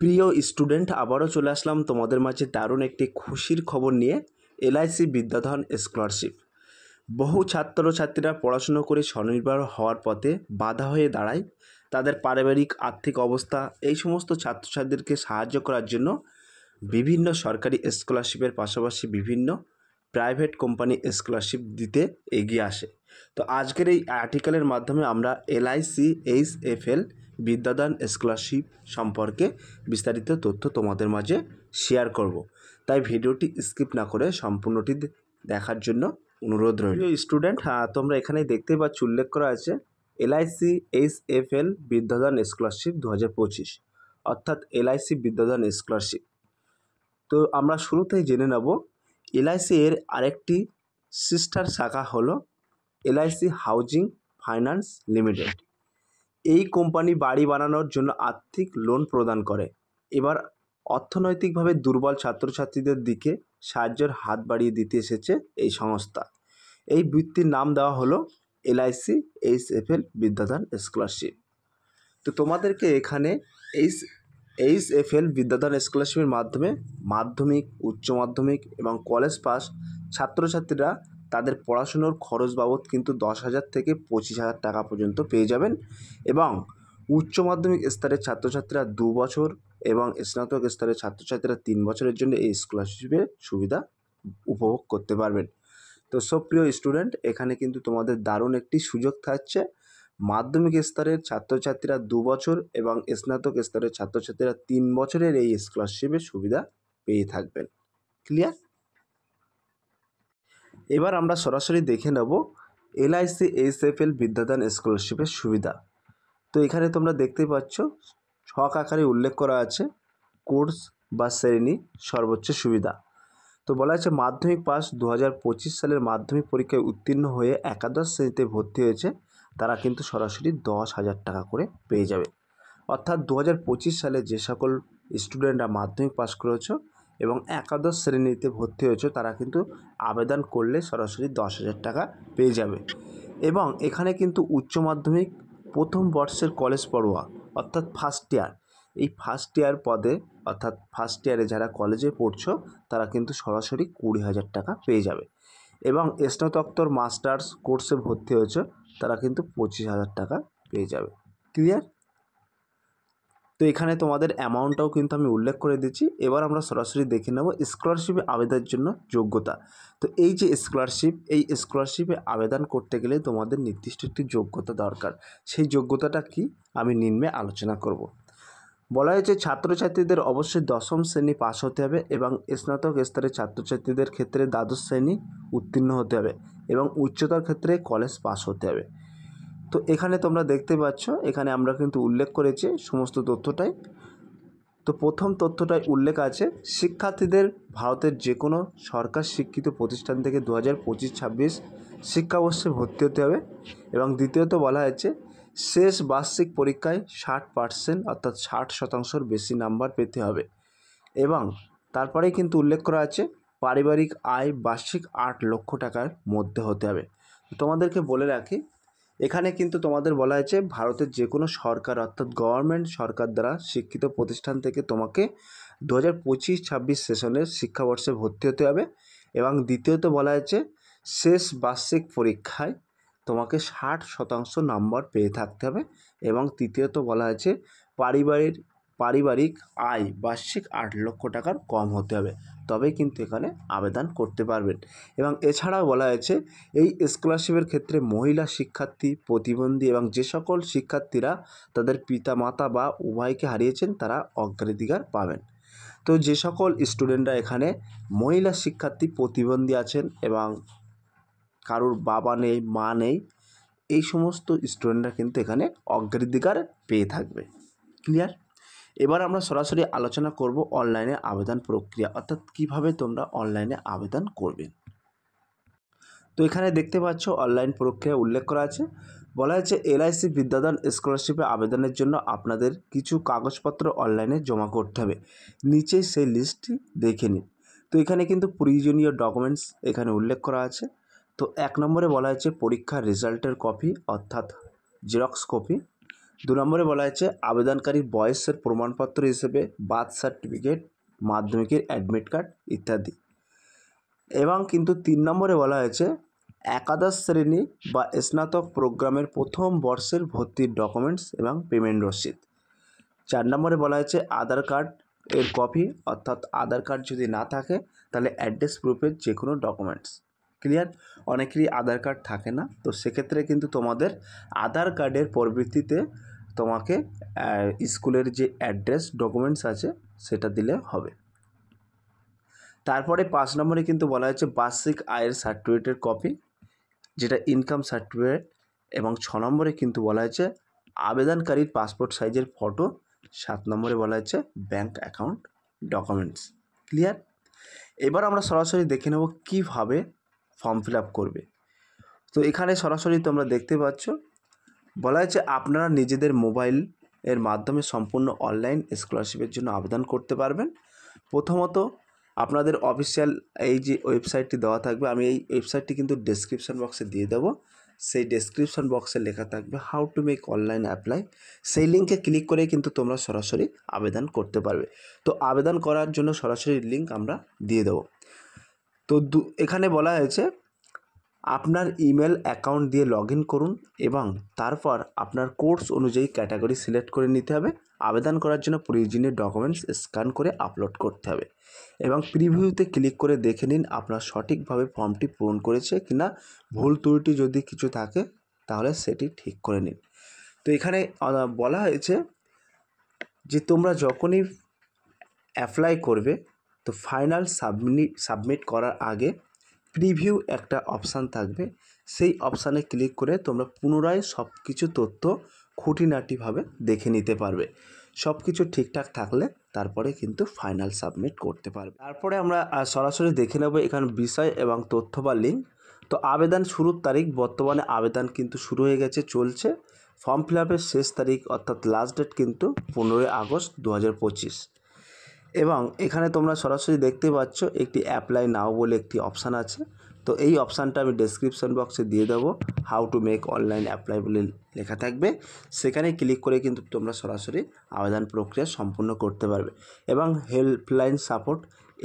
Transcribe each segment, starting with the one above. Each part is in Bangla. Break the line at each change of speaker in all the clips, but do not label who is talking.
প্রিয় স্টুডেন্ট, আবারও চলে আসলাম তোমাদের মাঝে দারুণ একটি খুশির খবর নিয়ে। LIC Vidyadhan scholarship. বহু ছাত্রছাত্রীরা পড়াশুনো করে স্বনির্ভর হওয়ার পথে বাধা হয়ে দাঁড়ায়। তাদের পারিবারিক আর্থিক অবস্থা এই সমস্ত ছাত্রছাত্রীদেরকে সাহায্য করার জন্য বিভিন্ন সরকারি স্কলারশিপের পাশাপাশি বিভিন্ন প্রাইভেট কোম্পানি স্কলারশিপ দিতে এগিয়ে আসে। তো আজকের এই আর্টিকেলের মাধ্যমে আমরা এলআইসি এইচএফএল বিদ্যাদান স্কলারশিপ সম্পর্কে বিস্তারিত তথ্য তোমাদের মাঝে শেয়ার করব। তাই ভিডিওটি স্কিপ না করে সম্পূর্ণটি দেখার জন্য অনুরোধ রইল। স্টুডেন্ট, তোমরা এখানে দেখতে পাচ্ছ উল্লেখ করা আছে এলআইসি এইচএফএল বিদ্যাদান স্কলারশিপ 2025, অর্থাৎ এলআইসি বিদ্যাদান স্কলারশিপ। তো আমরা শুরুতেই জেনে নেব এলআইসি এর আরেকটি সিস্টার শাখা হলো এলআইসি হাউজিং ফাইন্যান্স লিমিটেড। এই কোম্পানি বাড়ি বানানোর জন্য আর্থিক লোন প্রদান করে। এবার অর্থনৈতিকভাবে দুর্বল ছাত্রছাত্রীদের দিকে সাহায্যের হাত বাড়িয়ে দিতে এসেছে এই সংস্থা। এই বৃত্তির নাম দেওয়া হলো এলআইসি এইচএফএল বিদ্যাদান স্কলারশিপ। তো তোমাদেরকে এখানে এইচএফএল বিদ্যাদান স্কলারশিপের মাধ্যমে মাধ্যমিক, উচ্চ মাধ্যমিক এবং কলেজ পাস ছাত্রছাত্রীরা তাদের পড়াশুনোর খরচ বাবদ কিন্তু 10,000 থেকে 25,000 টাকা পর্যন্ত পেয়ে যাবেন। এবং উচ্চ মাধ্যমিক স্তরের ছাত্রছাত্রীরা 2 বছর এবং স্নাতক স্তরের ছাত্রছাত্রীরা 3 বছরের জন্য এই স্কলারশিপের সুবিধা উপভোগ করতে পারবেন। তো সব প্রিয় স্টুডেন্ট, এখানে কিন্তু তোমাদের দারুণ একটি সুযোগ থাকছে। মাধ্যমিক স্তরের ছাত্রছাত্রীরা 2 বছর এবং স্নাতক স্তরের ছাত্রছাত্রীরা 3 বছরের এই স্কলারশিপের সুবিধা পেয়ে থাকবেন। ক্লিয়ার? এবার আমরা সরাসরি দেখে নেব এলআইসি এইচএফএল বিদ্যাদান স্কলারশিপের সুবিধা। তো এখানে তোমরা দেখতেই পাচ্ছ ছক আকারে উল্লেখ করা আছে কোর্স বা শ্রেণী, সর্বোচ্চ সুবিধা। তো বলা আছে মাধ্যমিক পাস 2025 সালের মাধ্যমিক পরীক্ষায় উত্তীর্ণ হয়ে একাদশ শ্রেণীতে ভর্তি হয়েছে তারা কিন্তু সরাসরি 10,000 টাকা করে পেয়ে যাবে। অর্থাৎ 2025 সালে যে সকল স্টুডেন্টরা মাধ্যমিক পাস করেছ এবং একাদশ শ্রেণীতে ভর্তি হয়েছে তারা কিন্তু আবেদন করলে সরাসরি 10,000 টাকা পেয়ে যাবে। এবং এখানে কিন্তু উচ্চ মাধ্যমিক প্রথম বর্ষের কলেজ পড়ুয়া অর্থাৎ ফার্স্ট ইয়ার, এই ফার্স্ট ইয়ার পদে অর্থাৎ ফার্স্ট ইয়ারে যারা কলেজে পড়ছো তারা কিন্তু সরাসরি 20,000 টাকা পেয়ে যাবে। এবং স্নাতকোত্তর মাস্টার্স কোর্সে ভর্তি হয়েছে তারা কিন্তু 25,000 টাকা পেয়ে যাবে। ক্লিয়ার? তো এখানে তোমাদের অ্যামাউন্টটাও কিন্তু আমি উল্লেখ করে দিচ্ছি। এবার আমরা সরাসরি দেখে নেব স্কলারশিপে আবেদনের জন্য যোগ্যতা। তো এই যে স্কলারশিপ, এই স্কলারশিপে আবেদন করতে গেলে তোমাদের নির্দিষ্ট একটি যোগ্যতা দরকার। সেই যোগ্যতাটা কি আমি নিম্নে আলোচনা করব। বলা হয়েছে ছাত্রছাত্রীদের অবশ্যই 10ম শ্রেণী পাস হতে হবে এবং স্নাতক স্তরের ছাত্রছাত্রীদের ক্ষেত্রে দ্বাদশ শ্রেণী উত্তীর্ণ হতে হবে এবং উচ্চতর ক্ষেত্রে কলেজ পাস হতে হবে। তো এখানে তোমরা দেখতে পাচ্ছ এখানে আমরা কিন্তু উল্লেখ করেছি সমস্ত তথ্যটাই। তো প্রথম তথ্যটাই উল্লেখ আছে শিক্ষার্থীদের ভারতের যে কোনো সরকার স্বীকৃত প্রতিষ্ঠান থেকে 2025-26 শিক্ষাবর্ষে ভর্তি হতে হবে। এবং দ্বিতীয়ত বলা হয়েছে শেষ বার্ষিক পরীক্ষায় 60% অর্থাৎ 60% বেশি নাম্বার পেতে হবে। এবং তারপরেই কিন্তু উল্লেখ করা আছে পারিবারিক আয় বার্ষিক 8 লক্ষ টাকার মধ্যে হতে হবে। তোমাদেরকে বলে রাখি এখানে কিন্তু তোমাদের বলা হয়েছে ভারতের যে কোনো সরকার অর্থাৎ গভর্নমেন্ট সরকার দ্বারা স্বীকৃত প্রতিষ্ঠান থেকে তোমাকে 2025-26 সেশনের শিক্ষাবর্ষে ভর্তি হতে হবে। এবং দ্বিতীয়ত বলা হয়েছে শেষ বার্ষিক পরীক্ষায় তোমাকে 60% নাম্বার পেয়ে থাকতে হবে। এবং তৃতীয়ত বলা হয়েছে পারিবারিক আয় বার্ষিক 8 লক্ষ টাকার কম হতে হবে, তবেই কিন্তু এখানে আবেদন করতে পারবেন। এবং এছাড়াও বলা হয়েছে এই স্কলারশিপের ক্ষেত্রে মহিলা শিক্ষার্থী, প্রতিবন্ধী এবং যে সকল শিক্ষার্থীরা তাদের পিতামাতা বা উভয়কে হারিয়েছেন তারা অগ্রাধিকার পাবেন। তো যে সকল স্টুডেন্টরা এখানে মহিলা শিক্ষার্থী, প্রতিবন্ধী আছেন এবং কারোর বাবা নেই, মা নেই, এই সমস্ত স্টুডেন্টরা কিন্তু এখানে অগ্রাধিকার পেয়ে থাকবে। ক্লিয়ার? এবার আমরা সরাসরি আলোচনা করব অনলাইনে আবেদন প্রক্রিয়া, অর্থাৎ কিভাবে তোমরা অনলাইনে আবেদন করবে। তো এখানে দেখতে পাচ্ছ অনলাইন প্রক্রিয়া উল্লেখ করা আছে। বলা হয়েছে এলআইসি বিদ্যাদান স্কলারশিপে আবেদনের জন্য আপনাদের কিছু কাগজপত্র অনলাইনে জমা করতে হবে। নিচে সেই লিস্টটি দেখে নিন। তো এখানে কিন্তু প্রয়োজনীয় ডকুমেন্টস এখানে উল্লেখ করা আছে। তো 1 নম্বরে বলা হয়েছে পরীক্ষার রেজাল্টের কপি অর্থাৎ জেরক্স কপি। 2 নম্বরে বলা হয়েছে আবেদনকারীর বয়সের প্রমাণপত্র হিসেবে বার্থ সার্টিফিকেট, মাধ্যমিকের অ্যাডমিট কার্ড ইত্যাদি। এবং কিন্তু 3 নম্বরে বলা হয়েছে একাদশ শ্রেণী বা স্নাতক প্রোগ্রামের প্রথম বর্ষের ভর্তির ডকুমেন্টস এবং পেমেন্ট রসিদ। 4 নম্বরে বলা হয়েছে আধার কার্ড এর কপি, অর্থাৎ আধার কার্ড যদি না থাকে তাহলে অ্যাড্রেস প্রুফের যে কোনো ডকুমেন্টস। ক্লিয়ার? অনেকেরই আধার কার্ড থাকে না, তো সেক্ষেত্রে কিন্তু তোমাদের আধার কার্ডের পরিপ্রেক্ষিতে তোমাকে স্কুলের যে অ্যাড্রেস ডকুমেন্টস আছে সেটা দিলে হবে। তারপরে 5 নম্বরে কিন্তু বলা হয়েছে বার্ষিক আয়ের সার্টিফিকেটের কপি, যেটা ইনকাম সার্টিফিকেট। এবং 6 নম্বরে কিন্তু বলা হয়েছে আবেদনকারীর পাসপোর্ট সাইজের ফটো। 7 নম্বরে বলা হয়েছে ব্যাঙ্ক অ্যাকাউন্ট ডকুমেন্টস। ক্লিয়ার? এবার আমরা সরাসরি দেখে নেব কীভাবে ফর্ম ফিল আপ করবে। তো এখানে সরাসরি তোমরা দেখতে পাচ্ছ বলা হয়েছে আপনারা নিজেদের মোবাইল এর মাধ্যমে সম্পূর্ণ অনলাইন স্কলারশিপের জন্য আবেদন করতে পারবেন। প্রথমত আপনাদের অফিসিয়াল এই যে ওয়েবসাইটটি দেওয়া থাকবে, আমি এই ওয়েবসাইটটি কিন্তু ডেসক্রিপশন বক্সে দিয়ে দেবো। সেই ডেসক্রিপশন বক্সে লেখা থাকবে how to make online apply. সেই লিঙ্কে ক্লিক করে কিন্তু তোমরা সরাসরি আবেদন করতে পারবে। তো আবেদন করার জন্য সরাসরি লিঙ্ক আমরা দিয়ে দেবো। তো এখানে বলা হয়েছে আপনার ইমেল অ্যাকাউন্ট দিয়ে লগ ইন করুন এবং তারপর আপনার কোর্স অনুযায়ী ক্যাটাগরি সিলেক্ট করে নিতে হবে। আবেদন করার জন্য প্রয়োজনীয় ডকুমেন্টস স্ক্যান করে আপলোড করতে হবে এবং প্রিভিউতে ক্লিক করে দেখে নিন আপনার সঠিকভাবে ফর্মটি পূরণ করেছে কিনা। ভুল ত্রুটি যদি কিছু থাকে তাহলে সেটি ঠিক করে নিন। তো এখানে বলা হয়েছে যে তোমরা যখনই অ্যাপ্লাই করবে তো ফাইনাল সাবমিট করার আগে প্রিভিউ একটা অপশান থাকবে, সেই অপশানে ক্লিক করে তোমরা পুনরায় সব কিছু তথ্য খুঁটিনাটিভাবে দেখে নিতে পারবে। সব কিছু ঠিকঠাক থাকলে তারপরে কিন্তু ফাইনাল সাবমিট করতে পারবে। তারপরে আমরা সরাসরি দেখে নেব এখানে বিষয় এবং তথ্য বা লিঙ্ক। তো আবেদন শুরুর তারিখ, বর্তমানে আবেদন কিন্তু শুরু হয়ে গেছে, চলছে। ফর্ম ফিল আপের শেষ তারিখ অর্থাৎ লাস্ট ডেট কিন্তু 15 আগস্ট 2025। এবং এখানে তোমরা সরাসরি দেখতে পাচ্ছ একটি অ্যাপ্লাই নাও বলে একটি অপশান আছে। তো এই অপশানটা আমি ডেসক্রিপশন বক্সে দিয়ে দেবো, how to make online apply বলে লেখা থাকবে। সেখানে ক্লিক করে কিন্তু তোমরা সরাসরি আবেদন প্রক্রিয়া সম্পূর্ণ করতে পারবে। এবং হেল্পলাইন সাপোর্ট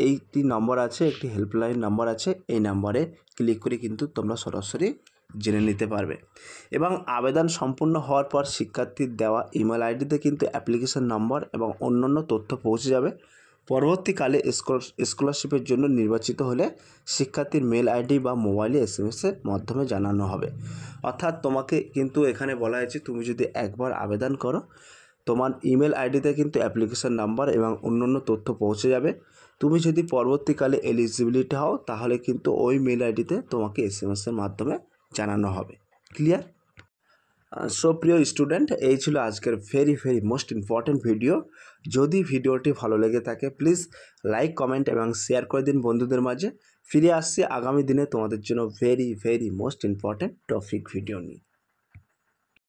এইটি নম্বর আছে, একটি হেল্পলাইন নম্বর আছে, এই নম্বরে ক্লিক করে কিন্তু তোমরা সরাসরি জেনে নিতে পারবে। এবং আবেদন সম্পূর্ণ হওয়ার পর শিক্ষার্থীর দেওয়া ইমেল আইডিতে কিন্তু অ্যাপ্লিকেশন নম্বর এবং অন্যান্য তথ্য পৌঁছে যাবে। পরবর্তীকালে স্কলারশিপের জন্য নির্বাচিত হলে শিক্ষার্থীর মেল আইডি বা মোবাইলে SMS-এর মাধ্যমে জানানো হবে। অর্থাৎ তোমাকে কিন্তু এখানে বলা হয়েছে তুমি যদি একবার আবেদন করো তোমার ইমেল আইডিতে কিন্তু অ্যাপ্লিকেশন নাম্বার এবং অন্যান্য তথ্য পৌঁছে যাবে। তুমি যদি পরবর্তীকালে এলিজিবিলিটি হও তাহলে কিন্তু ওই মেল আইডিতে তোমাকে SMS-এর মাধ্যমে জানানো হবে। ক্লিয়ার? সো প্রিয় স্টুডেন্ট, এই ছিল আজকের ভেরি মোস্ট ইম্পর্ট্যান্ট ভিডিও। যদি ভিডিওটি ভালো লেগে থাকে প্লিজ লাইক, কমেন্ট এবং শেয়ার করে দিন বন্ধুদের মাঝে। ফিরে আসছি আগামী দিনে তোমাদের জন্য very most important topic video নিয়ে।